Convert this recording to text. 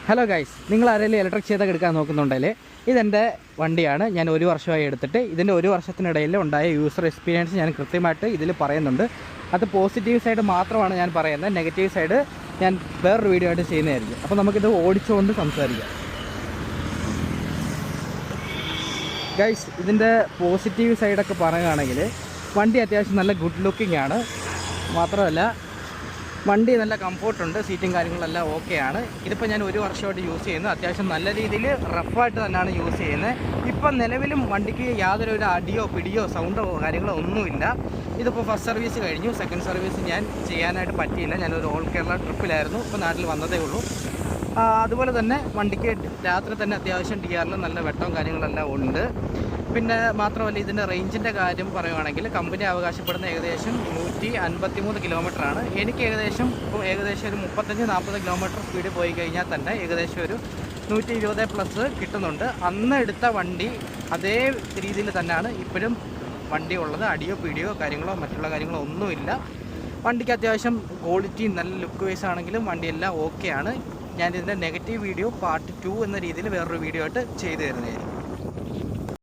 Hello guys, നിങ്ങൾ ആരെങ്കിലും electric ചേതക എടുക്കാൻ നോക്കുന്നുണ്ടെങ്കിൽ ഇതെൻ്റെ വണ്ടിയാണ്. ഞാൻ 1 വർഷമായി എടുത്തിട്ട് ഇതിൻ്റെ 1 വർഷത്തിനിടയിൽ ഉണ്ടായ യൂസർ എക്സ്പീരിയൻസ് ഞാൻ കൃത്യമായിട്ട് ഇതിൽ പറയുന്നുണ്ട്. അത് പോസിറ്റീവ് സൈഡ് മാത്രമാണ് ഞാൻ പറയുന്നത്, നെഗറ്റീവ് സൈഡ് ഞാൻ വേറൊരു വീഡിയോ ആയിട്ട് ചെയ്യുന്നതായിരിക്കും. അപ്പോൾ നമുക്കിത് ഓടിച്ചുകൊണ്ട് സംസാരിക്കാം. ഗൈസ്, ഇതിൻ്റെ പോസിറ്റീവ് സൈഡൊക്കെ പറയുകയാണെങ്കിൽ വണ്ടി അത്യാവശ്യം നല്ല ഗുഡ് ലുക്കിംഗ് ആണ്. മാത്രമല്ല വണ്ടി നല്ല കംഫോർട്ടുണ്ട്, സീറ്റും കാര്യങ്ങളെല്ലാം ഓക്കെയാണ്. ഇതിപ്പോൾ ഞാൻ 1 വർഷമായിട്ട് യൂസ് ചെയ്യുന്നു. അത്യാവശ്യം നല്ല രീതിയിൽ റഫായിട്ട് തന്നെയാണ് യൂസ് ചെയ്യുന്നത്. ഇപ്പം നിലവിലും വണ്ടിക്ക് യാതൊരു അടിയോ പിടിയോ സൗണ്ടോ കാര്യങ്ങളോ ഒന്നുമില്ല. ഇതിപ്പോൾ ഫസ്റ്റ് സർവീസ് കഴിഞ്ഞു. സെക്കൻഡ് സർവീസ് ഞാൻ ചെയ്യാനായിട്ട് പറ്റിയില്ല. ഞാനൊരു ഓൾ കേരള ട്രിപ്പിലായിരുന്നു. ഇപ്പോൾ നാട്ടിൽ വന്നതേ ഉള്ളൂ. അതുപോലെ തന്നെ വണ്ടിക്ക് രാത്രി തന്നെ അത്യാവശ്യം DRL നല്ല വെട്ടവും കാര്യങ്ങളെല്ലാം ഉണ്ട്. പിന്നെ മാത്രമല്ല ഇതിൻ്റെ റേഞ്ചിൻ്റെ കാര്യം പറയുകയാണെങ്കിൽ കമ്പനി അവകാശപ്പെടുന്ന ഏകദേശം 153 കിലോമീറ്ററാണ്. എനിക്ക് ഏകദേശം ഒരു 35-40 കിലോമീറ്റർ സ്പീഡിൽ പോയി കഴിഞ്ഞാൽ തന്നെ ഏകദേശം ഒരു 120+ കിട്ടുന്നുണ്ട്. അന്ന് എടുത്ത വണ്ടി അതേ രീതിയിൽ തന്നെയാണ് ഇപ്പോഴും വണ്ടി ഉള്ളത്. അടിയോ പിടിയോ കാര്യങ്ങളോ മറ്റുള്ള കാര്യങ്ങളോ ഒന്നുമില്ല. വണ്ടിക്ക് അത്യാവശ്യം ക്വാളിറ്റി നല്ല ലുക്ക് വൈസ് ആണെങ്കിലും വണ്ടിയെല്ലാം ഓക്കെയാണ്. ഞാനിതിൻ്റെ നെഗറ്റീവ് വീഡിയോ പാർട്ട് 2 എന്ന രീതിയിൽ വേറൊരു വീഡിയോ ആയിട്ട് ചെയ്തു തരുന്നതായിരിക്കും.